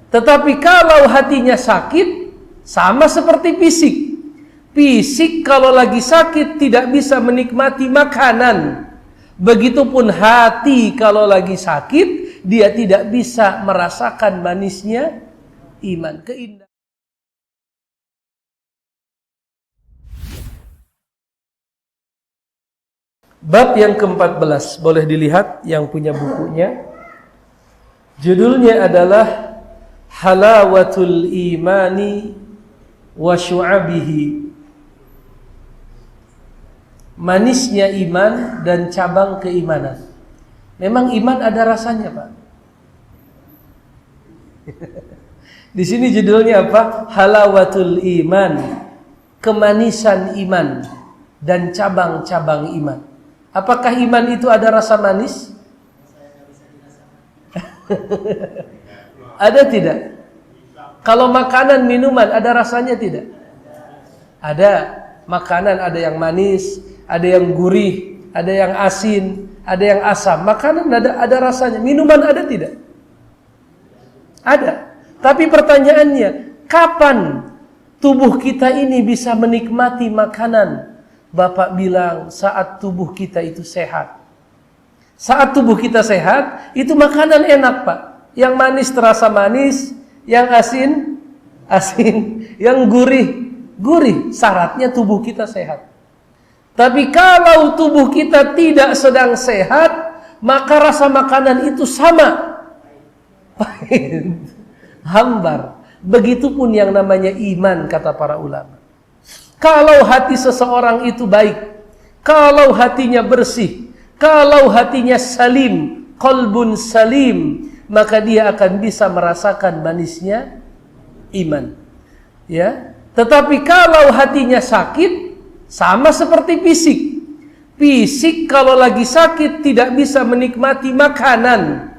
Tetapi kalau hatinya sakit, sama seperti fisik. Fisik kalau lagi sakit tidak bisa menikmati makanan. Begitupun hati kalau lagi sakit, dia tidak bisa merasakan manisnya iman, keindahan. Bab yang ke-14, boleh dilihat yang punya bukunya. Judulnya adalah Halawatul Imani wa Syu'abihi. Manisnya iman dan cabang keimanan. Memang iman ada rasanya, Pak. Di sini judulnya apa? Halawatul Iman, kemanisan iman dan cabang-cabang iman. Apakah iman itu ada rasa manis? Ada tidak? Kalau makanan, minuman ada rasanya tidak? Ada. Makanan ada yang manis, ada yang gurih, ada yang asin, ada yang asam. Makanan ada rasanya. Minuman ada tidak? Ada. Tapi pertanyaannya, kapan tubuh kita ini bisa menikmati makanan? Bapak bilang saat tubuh kita itu sehat. Saat tubuh kita sehat, itu makanan enak, Pak. Yang manis terasa manis, yang asin, asin, yang gurih, gurih. Syaratnya tubuh kita sehat. Tapi kalau tubuh kita tidak sedang sehat, maka rasa makanan itu sama. Hambar. Begitupun yang namanya iman, kata para ulama. Kalau hati seseorang itu baik, kalau hatinya bersih, kalau hatinya salim, qalbun salim, maka dia akan bisa merasakan manisnya iman. Ya, tetapi kalau hatinya sakit, sama seperti fisik. Fisik kalau lagi sakit tidak bisa menikmati makanan.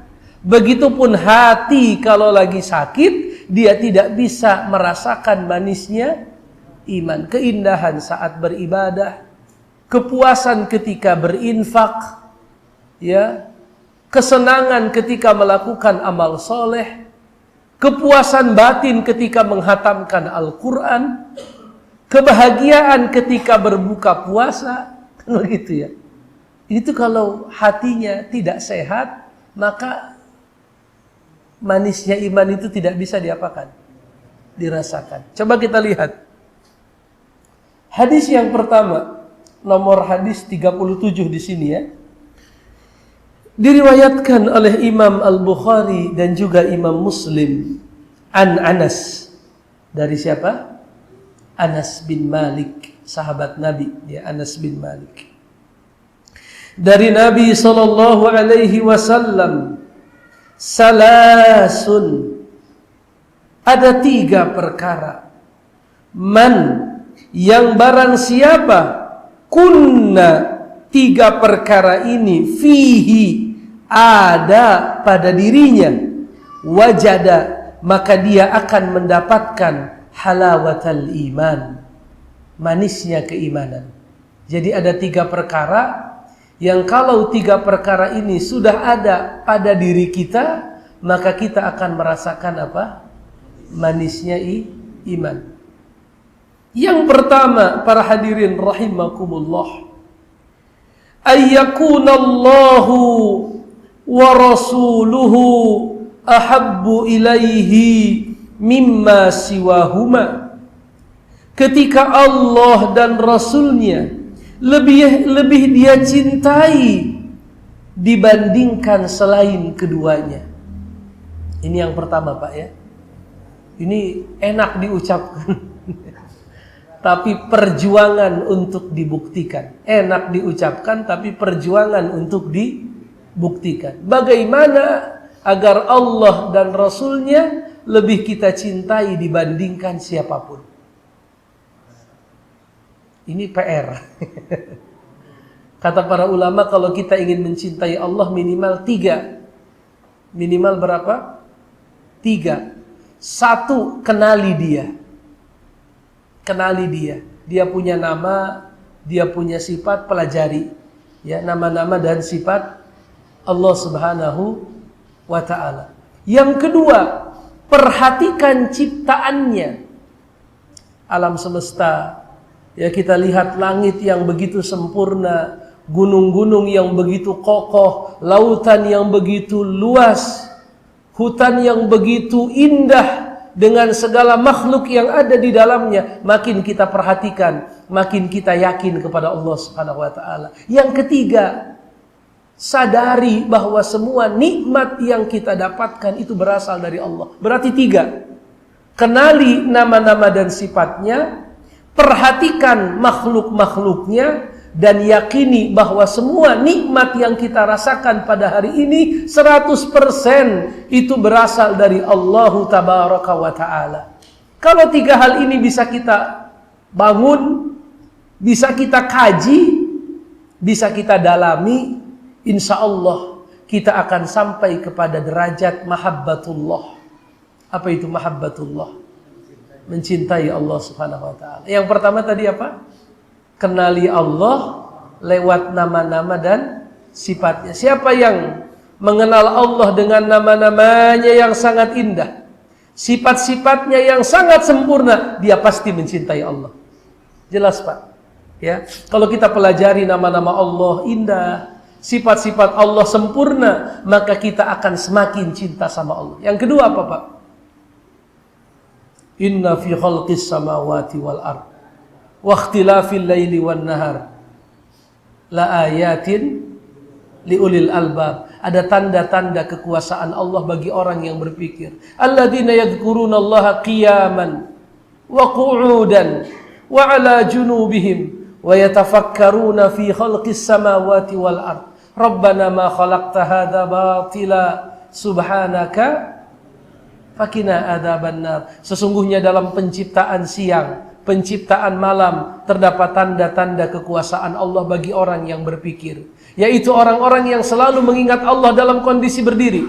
Begitupun hati kalau lagi sakit, dia tidak bisa merasakan manisnya iman, keindahan saat beribadah, kepuasan ketika berinfak, ya, kesenangan ketika melakukan amal soleh, kepuasan batin ketika menghatamkan Al-Quran, kebahagiaan ketika berbuka puasa, kan begitu ya. Itu kalau hatinya tidak sehat, maka manisnya iman itu tidak bisa diapakan? Dirasakan. Coba kita lihat. Hadis yang pertama, nomor hadis 37 di sini ya. Diriwayatkan oleh Imam Al-Bukhari dan juga Imam Muslim an Anas. Dari siapa? Anas bin Malik, sahabat Nabi, ya, Anas bin Malik. Dari Nabi sallallahu alaihi wasallam, salasun, ada 3 perkara. Man, yang barang siapa kunna, 3 perkara ini fihi, ada pada dirinya, wajada, maka dia akan mendapatkan halawatal iman, manisnya keimanan. Jadi ada 3 perkara yang kalau 3 perkara ini sudah ada pada diri kita, maka kita akan merasakan apa? Manisnya iman. Yang pertama, para hadirin rahimakumullah, ayyakunallahu wa rasuluhu ahabbu ilaihi mimma siwahuma. Ketika Allah dan Rasulnya lebih dia cintai dibandingkan selain keduanya. Ini yang pertama, Pak, ya. Ini enak diucapkan. Tapi perjuangan untuk dibuktikan. Enak diucapkan tapi perjuangan untuk dibuktikan. Bagaimana agar Allah dan Rasulnya lebih kita cintai dibandingkan siapapun. Ini PR. Kata para ulama, kalau kita ingin mencintai Allah minimal 3. Minimal berapa? 3. 1, kenali dia. Kenali dia. Dia punya nama, dia punya sifat, pelajari. Ya, nama-nama dan sifat Allah Subhanahu wa ta'ala. Yang kedua, Perhatikan ciptaannya. Alam semesta. Ya, kita lihat langit yang begitu sempurna, gunung-gunung yang begitu kokoh, lautan yang begitu luas, hutan yang begitu indah, dengan segala makhluk yang ada di dalamnya. Makin kita perhatikan, makin kita yakin kepada Allah Subhanahu wa taala. Yang ketiga, sadari bahwa semua nikmat yang kita dapatkan itu berasal dari Allah. Berarti tiga. Kenali nama-nama dan sifatnya, perhatikan makhluk-makhluknya, dan yakini bahwa semua nikmat yang kita rasakan pada hari ini 100% itu berasal dari Allah Tabaraka wa Ta'ala. Kalau tiga hal ini bisa kita bangun, bisa kita kaji, bisa kita dalami, insya Allah kita akan sampai kepada derajat mahabbatullah. Apa itu mahabbatullah? Mencintai Allah Subhanahu wa Ta'ala. Yang pertama tadi apa? Kenali Allah lewat nama-nama dan sifatnya. Siapa yang mengenal Allah dengan nama-namanya yang sangat indah, sifat-sifatnya yang sangat sempurna, dia pasti mencintai Allah. Jelas, Pak? Ya. Kalau kita pelajari nama-nama Allah indah, sifat-sifat Allah sempurna, maka kita akan semakin cinta sama Allah. Yang kedua apa, Pak? Inna fi khalqis samawati wal ard wa ikhtilafil laili wan nahar la ayatin liulil albab. Ada tanda-tanda kekuasaan Allah bagi orang yang berpikir. Alladzina yadhkurunallaha qiyaman wa qu'udan wa 'ala junubihim wa yatafakkaruna fi khalqis samawati wal ard. Rabbana ma khalaqta hadza batila subhanaka fakina adzabannar. Sesungguhnya dalam penciptaan siang, penciptaan malam, terdapat tanda-tanda kekuasaan Allah bagi orang yang berpikir, yaitu orang-orang yang selalu mengingat Allah dalam kondisi berdiri,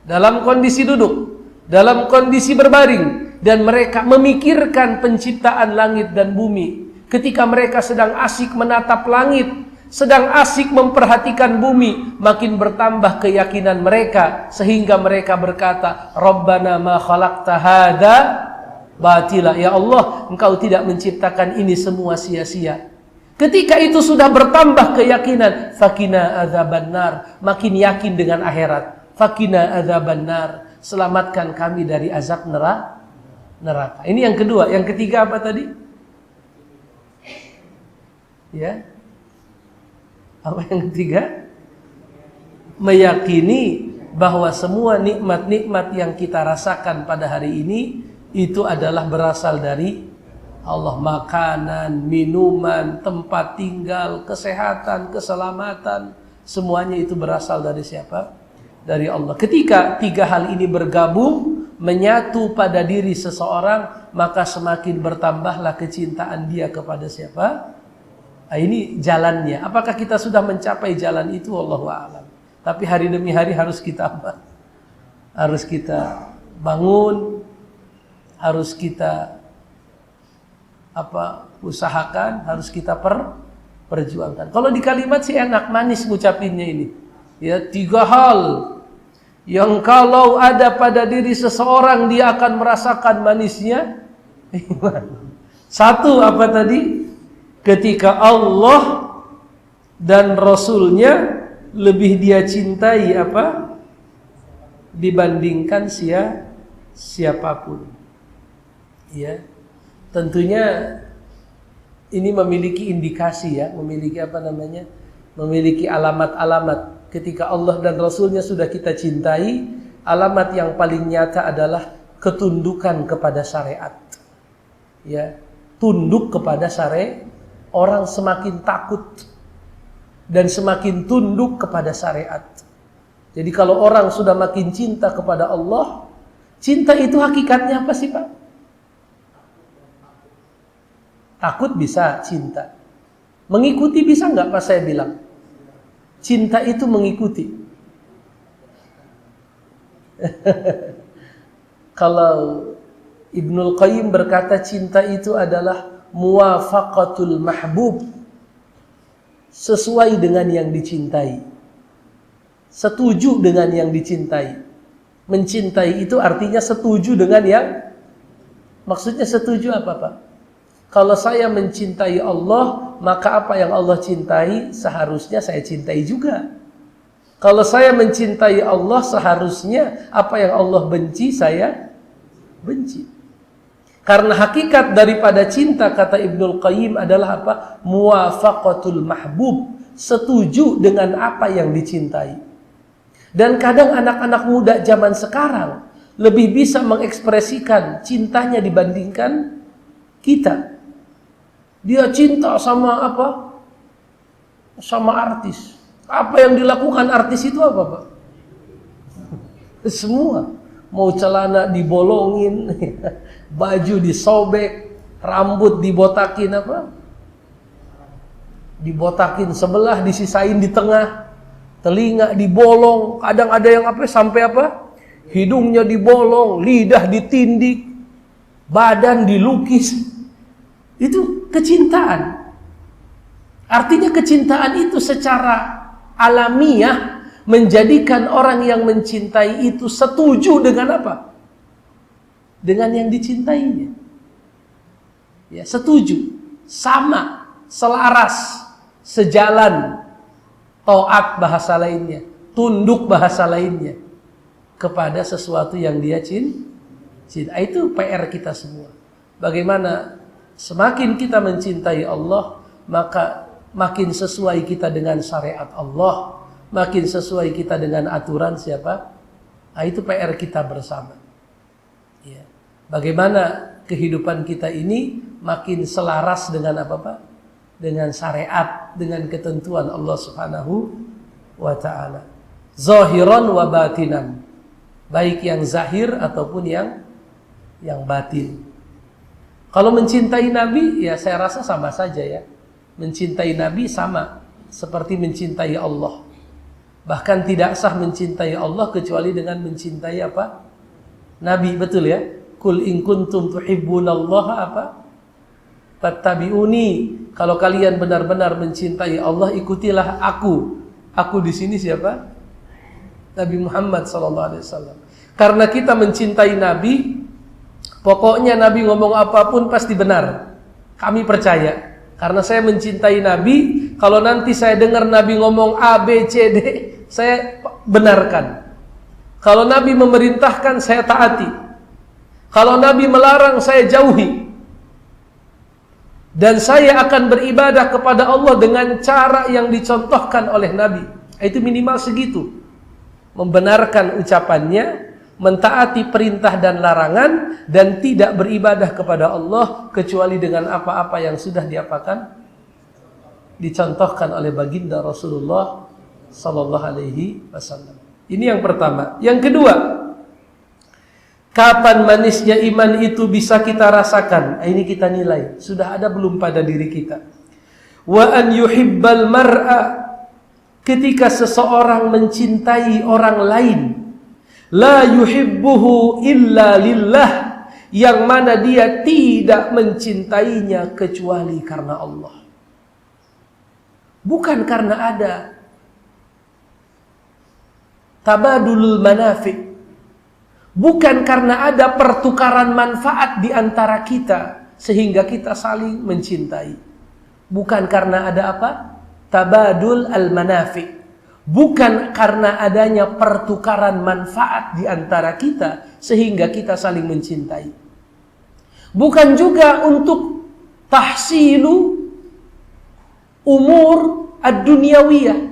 dalam kondisi duduk, dalam kondisi berbaring, dan mereka memikirkan penciptaan langit dan bumi. Ketika mereka sedang asyik menatap langit, sedang asyik memperhatikan bumi, makin bertambah keyakinan mereka, sehingga mereka berkata, Rabbana ma khalaqta hadza batila. Ya Allah, Engkau tidak menciptakan ini semua sia-sia. Ketika itu sudah bertambah keyakinan, fakina adzabannar, makin yakin dengan akhirat. Fakina adzabannar, selamatkan kami dari azab neraka. Ini yang kedua. Yang ketiga apa tadi? Ya. Apa yang ketiga? Meyakini bahwa semua nikmat-nikmat yang kita rasakan pada hari ini itu adalah berasal dari Allah. Makanan, minuman, tempat tinggal, kesehatan, keselamatan, semuanya itu berasal dari siapa? Dari Allah. Ketika tiga hal ini bergabung, menyatu pada diri seseorang, maka semakin bertambahlah kecintaan dia kepada siapa? Nah, ini jalannya. Apakah kita sudah mencapai jalan itu? Wallahu a'lam. Tapi hari demi hari harus kita apa? Harus kita bangun, harus kita usahakan, harus kita perjuangkan. Kalau di kalimat sih enak, manis ngucapinnya ini. Ya, tiga hal yang kalau ada pada diri seseorang dia akan merasakan manisnya iman. Satu apa tadi? Ketika Allah dan Rasulnya lebih dia cintai apa? Dibandingkan siapapun. Ya. Tentunya ini memiliki indikasi ya, memiliki memiliki alamat-alamat. Ketika Allah dan Rasulnya sudah kita cintai, alamat yang paling nyata adalah ketundukan kepada syariat. Ya, tunduk kepada syariat. Orang semakin takut dan semakin tunduk kepada syariat. Jadi kalau orang sudah makin cinta kepada Allah, cinta itu hakikatnya apa sih, Pak? Takut bisa cinta. Mengikuti bisa nggak, Pak, saya bilang? Cinta itu mengikuti. Kalau Ibnul Qayyim berkata cinta itu adalah muwafaqatul mahbub, sesuai dengan yang dicintai, setuju dengan yang dicintai. Mencintai itu artinya setuju dengan yang, maksudnya setuju apa Pak? Kalau saya mencintai Allah, maka apa yang Allah cintai seharusnya saya cintai juga. Kalau saya mencintai Allah, seharusnya apa yang Allah benci saya benci. Karena hakikat daripada cinta, kata Ibnul Qayyim, adalah apa? Muwafaqatul mahbub, setuju dengan apa yang dicintai. Dan kadang anak-anak muda zaman sekarang lebih bisa mengekspresikan cintanya dibandingkan kita. Dia cinta sama apa? Sama artis. Apa yang dilakukan artis itu apa Pak? Semua. Mau celana dibolongin, baju disobek, rambut dibotakin apa? Dibotakin sebelah, disisain di tengah, telinga dibolong, kadang ada yang apa sampai apa? Hidungnya dibolong, lidah ditindik, badan dilukis. Itu kecintaan. Artinya kecintaan itu secara alamiah menjadikan orang yang mencintai itu setuju dengan apa? Dengan yang dicintainya. Ya, setuju, sama, selaras, sejalan, taat bahasa lainnya, tunduk bahasa lainnya kepada sesuatu yang dia cinta. Itu PR kita semua. Bagaimana semakin kita mencintai Allah, maka makin sesuai kita dengan syariat Allah, makin sesuai kita dengan aturan siapa? Itu PR kita bersama. Ya. Bagaimana kehidupan kita ini makin selaras dengan apa Pak? Dengan syariat, dengan ketentuan Allah Subhanahu wa Ta'ala. Zahiran wa batinan, baik yang zahir ataupun yang batin. Kalau mencintai Nabi, ya saya rasa sama saja ya. Mencintai Nabi sama seperti mencintai Allah. Bahkan tidak sah mencintai Allah kecuali dengan mencintai apa? Nabi, betul ya? Kul in kuntum tuhibbunallaha apa? Fattabi'uni. Kalau kalian benar-benar mencintai Allah, ikutilah aku. Aku di sini siapa? Nabi Muhammad SAW. Karena kita mencintai Nabi, pokoknya Nabi ngomong apapun pasti benar. Kami percaya. Karena saya mencintai Nabi, kalau nanti saya dengar Nabi ngomong A, B, C, D, saya benarkan. Kalau Nabi memerintahkan, saya taati. Kalau Nabi melarang, saya jauhi. Dan saya akan beribadah kepada Allah dengan cara yang dicontohkan oleh Nabi. Itu minimal segitu. Membenarkan ucapannya, mentaati perintah dan larangan, dan tidak beribadah kepada Allah kecuali dengan apa-apa yang sudah diapakan, dicontohkan oleh baginda Rasulullah Sallallahu Alaihi Wasallam. Ini yang pertama. Yang kedua, kapan manisnya iman itu bisa kita rasakan? Ini kita nilai. Sudah ada belum pada diri kita? Wa an yuhibbal mar'a, ketika seseorang mencintai orang lain, la yuhibbuhu illa lillah, yang mana dia tidak mencintainya kecuali karena Allah. Bukan karena ada tabadulul manafi', bukan karena ada pertukaran manfaat di antara kita sehingga kita saling mencintai. Bukan karena ada apa? Tabadul al-manafi'. Bukan karena adanya pertukaran manfaat di antara kita sehingga kita saling mencintai. Bukan juga untuk tahsilu umur ad-dunyawiyah.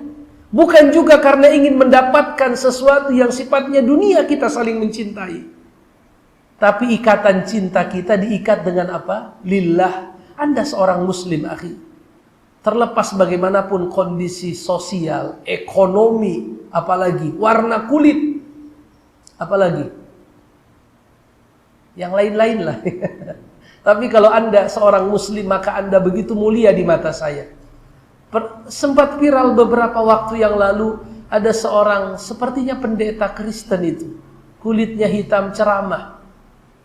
Bukan juga karena ingin mendapatkan sesuatu yang sifatnya dunia kita saling mencintai. Tapi ikatan cinta kita diikat dengan apa? Lillah. Anda seorang muslim, akhi. Terlepas bagaimanapun kondisi sosial, ekonomi, apalagi warna kulit, apalagi yang lain-lain lah. Tapi kalau Anda seorang muslim, maka Anda begitu mulia di mata saya. Sempat viral beberapa waktu yang lalu, ada seorang sepertinya pendeta Kristen itu, kulitnya hitam, ceramah,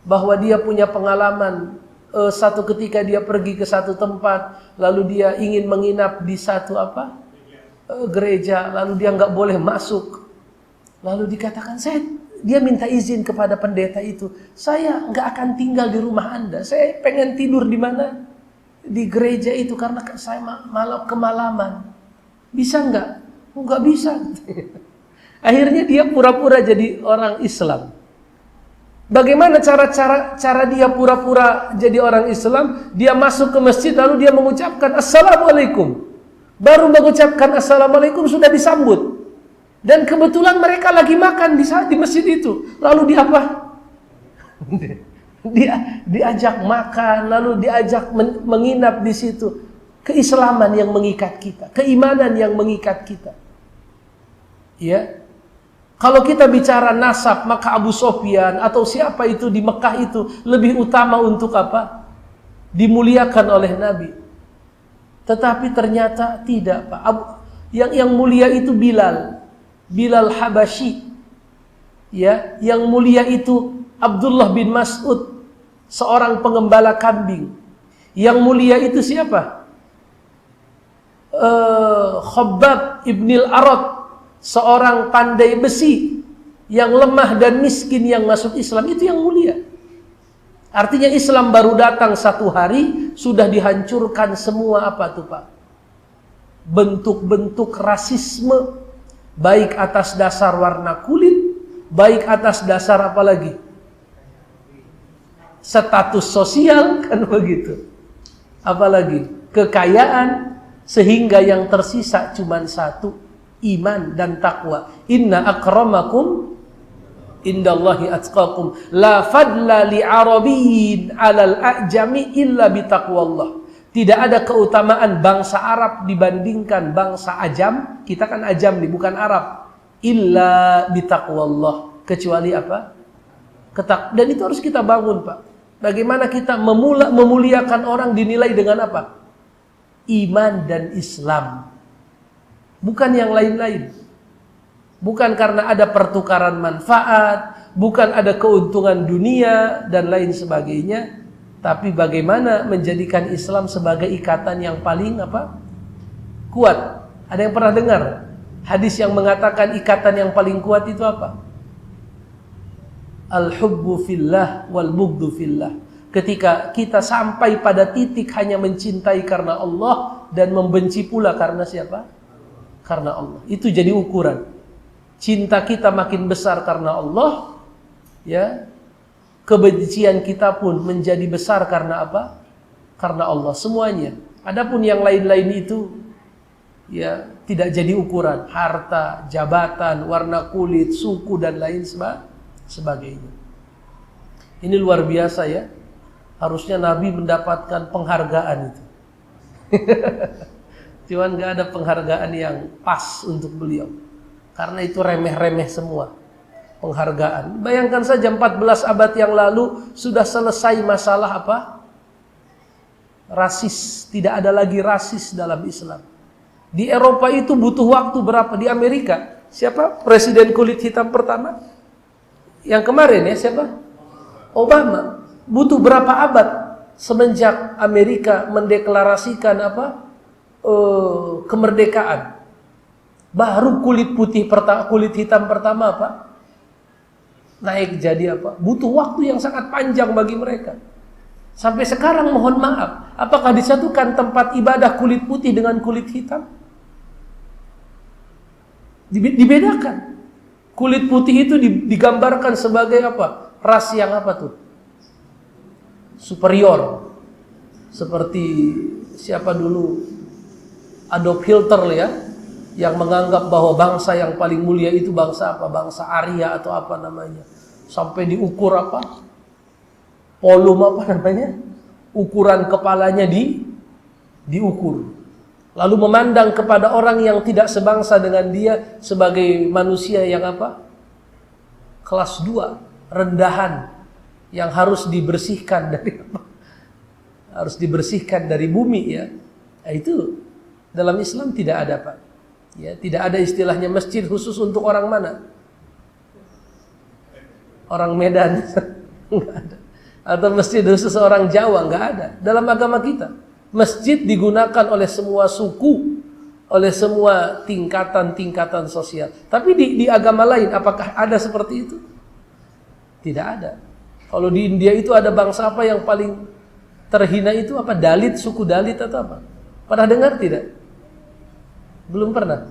bahwa dia punya pengalaman. Satu ketika dia pergi ke satu tempat, lalu dia ingin menginap di satu gereja, lalu dia nggak boleh masuk. Lalu dikatakan, saya dia minta izin kepada pendeta itu, saya nggak akan tinggal di rumah Anda, saya pengen tidur di mana? Di gereja itu karena saya malam kemalaman. Bisa nggak? Oh, nggak bisa. Akhirnya dia pura-pura jadi orang Islam. Bagaimana cara dia pura-pura jadi orang Islam? Dia masuk ke masjid lalu dia mengucapkan Assalamualaikum. Baru mengucapkan Assalamualaikum sudah disambut. Dan kebetulan mereka lagi makan di masjid itu. Lalu dia apa? Diajak makan, lalu diajak menginap di situ. Keislaman yang mengikat kita, keimanan yang mengikat kita. Ya. Kalau kita bicara nasab, maka Abu Sofyan atau siapa itu di Mekah itu lebih utama untuk apa? Dimuliakan oleh Nabi. Tetapi ternyata tidak, Pak. Yang mulia itu Bilal Habasyi. Ya, yang mulia itu Abdullah bin Mas'ud, seorang pengembala kambing. Yang mulia itu siapa? Khabbab ibnil Arad, seorang pandai besi yang lemah dan miskin yang masuk Islam, itu yang mulia. Artinya Islam baru datang 1 hari sudah dihancurkan semua apa tuh, Pak? Bentuk-bentuk rasisme, baik atas dasar warna kulit, baik atas dasar apa lagi? Status sosial, kan begitu. Apalagi kekayaan, sehingga yang tersisa cuma satu, iman dan takwa. Inna akramakum indallahi atqakum. La fadla li arabiyyin 'alal a'jami illa bitaqwallah. Tidak ada keutamaan bangsa Arab dibandingkan bangsa Ajam. Kita kan Ajam nih, bukan Arab. Illa bitaqwallah. Kecuali apa? Dan itu harus kita bangun, Pak. Bagaimana kita memuliakan orang dinilai dengan apa? Iman dan Islam. Bukan yang lain-lain. Bukan karena ada pertukaran manfaat, bukan ada keuntungan dunia dan lain sebagainya, tapi bagaimana menjadikan Islam sebagai ikatan yang paling apa? Kuat. Ada yang pernah dengar hadis yang mengatakan ikatan yang paling kuat itu apa? Al-hubbu fillah wal bughdu fillah. Ketika kita sampai pada titik hanya mencintai karena Allah dan membenci pula karena siapa? Karena Allah. Itu jadi ukuran. Cinta kita makin besar karena Allah, ya. Kebencian kita pun menjadi besar karena apa? Karena Allah semuanya. Adapun yang lain-lain itu ya tidak jadi ukuran. Harta, jabatan, warna kulit, suku dan lain sebagainya. Ini luar biasa ya. Harusnya Nabi mendapatkan penghargaan itu. Cuman gak ada penghargaan yang pas untuk beliau. Karena itu remeh-remeh semua penghargaan. Bayangkan saja 14 abad yang lalu sudah selesai masalah apa? Rasis. Tidak ada lagi rasis dalam Islam. Di Eropa itu butuh waktu berapa? Di Amerika, siapa presiden kulit hitam pertama? Yang kemarin ya, siapa? Obama. Butuh berapa abad semenjak Amerika mendeklarasikan apa? Kemerdekaan. Baru kulit hitam pertama apa? Naik jadi apa? Butuh waktu yang sangat panjang bagi mereka. Sampai sekarang mohon maaf, apakah disatukan tempat ibadah kulit putih dengan kulit hitam? Dibedakan. Kulit putih itu digambarkan sebagai apa? Ras yang apa tuh? Superior. Seperti siapa dulu? Adolf Hitler ya, yang menganggap bahwa bangsa yang paling mulia itu bangsa apa? Bangsa Arya atau apa namanya. Sampai diukur apa? Polum apa namanya? Ukuran kepalanya diukur. Lalu memandang kepada orang yang tidak sebangsa dengan dia sebagai manusia yang apa? Kelas 2, rendahan, yang harus dibersihkan dari apa? Harus dibersihkan dari bumi ya. Nah, itu dalam Islam tidak ada, Pak. Ya, tidak ada istilahnya masjid khusus untuk orang mana? Orang Medan. Enggak ada. Atau masjid khusus orang Jawa, enggak ada. Dalam agama kita, masjid digunakan oleh semua suku, oleh semua tingkatan-tingkatan sosial. Tapi di agama lain apakah ada seperti itu? Tidak ada. Kalau di India itu ada bangsa apa yang paling terhina itu apa? Dalit, suku Dalit atau apa? Pernah dengar tidak? Belum pernah.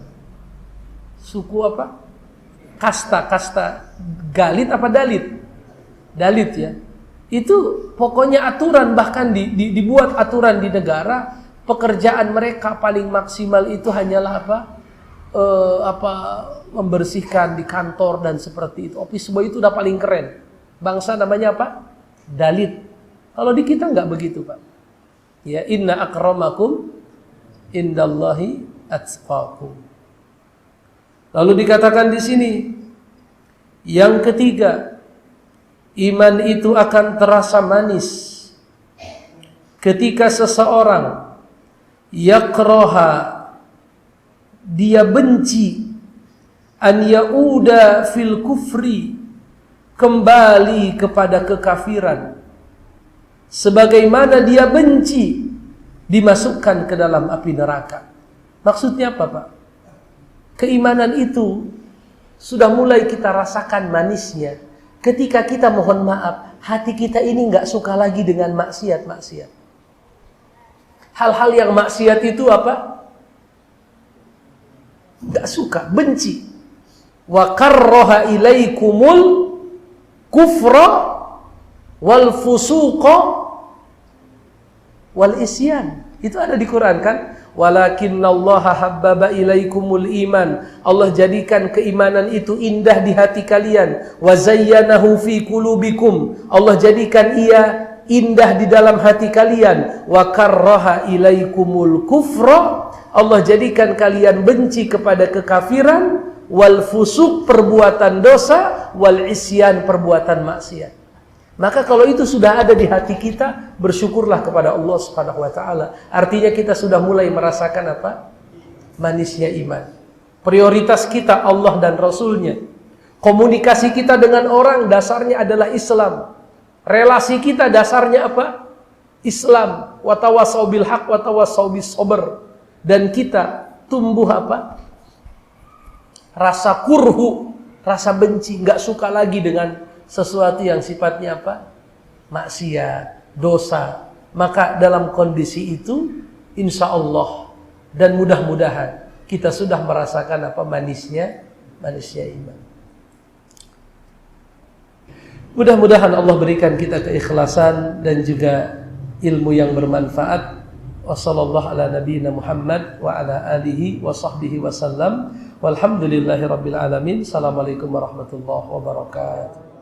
Suku apa? Kasta Galit apa Dalit? Dalit ya. Itu pokoknya aturan, bahkan dibuat aturan di negara, pekerjaan mereka paling maksimal itu hanyalah membersihkan di kantor dan seperti itu. Office boy itu udah paling keren. Bangsa namanya apa? Dalit. Kalau di kita nggak begitu, Pak. Ya, inna akramakum indallahi atqakum. Lalu dikatakan di sini, yang ketiga, iman itu akan terasa manis ketika seseorang yakraha, dia benci, an yauda fil kufri, kembali kepada kekafiran, sebagaimana dia benci dimasukkan ke dalam api neraka. Maksudnya apa, Pak? Keimanan itu sudah mulai kita rasakan manisnya ketika kita mohon maaf, hati kita ini nggak suka lagi dengan maksiat-maksiat. Hal-hal yang maksiat itu apa? Nggak suka, benci. Wa karraha ilaikumul kufra wal fusuqa wal isyan. Itu ada di Quran kan? Walakinnallaha habbaba ilaikumul iman. Allah jadikan keimanan itu indah di hati kalian. Wa zayyanahu fi qulubikum. Allah jadikan ia indah di dalam hati kalian. Wa karraha ilaikumul kufra. Allah jadikan kalian benci kepada kekafiran, wal fusuq, perbuatan dosa, wal isyan, perbuatan maksiat. Maka kalau itu sudah ada di hati kita, bersyukurlah kepada Allah Subhanahu wa taala. Artinya kita sudah mulai merasakan apa? Manisnya iman. Prioritas kita Allah dan Rasulnya. Komunikasi kita dengan orang dasarnya adalah Islam. Relasi kita dasarnya apa? Islam. Wa tawassaw bil haq wa tawassaw bis sabr. Dan kita tumbuh apa? Rasa kurhu, rasa benci, nggak suka lagi dengan sesuatu yang sifatnya apa? Maksiat, dosa. Maka dalam kondisi itu, insya Allah dan mudah-mudahan kita sudah merasakan apa? Manisnya iman. Mudah-mudahan Allah berikan kita keikhlasan dan juga ilmu yang bermanfaat. Wassallallahu ala nabiyyina Muhammad wa ala alihi wa sahbihi wasallam. Walhamdulillahi rabbil alamin. Assalamualaikum warahmatullahi wabarakatuh.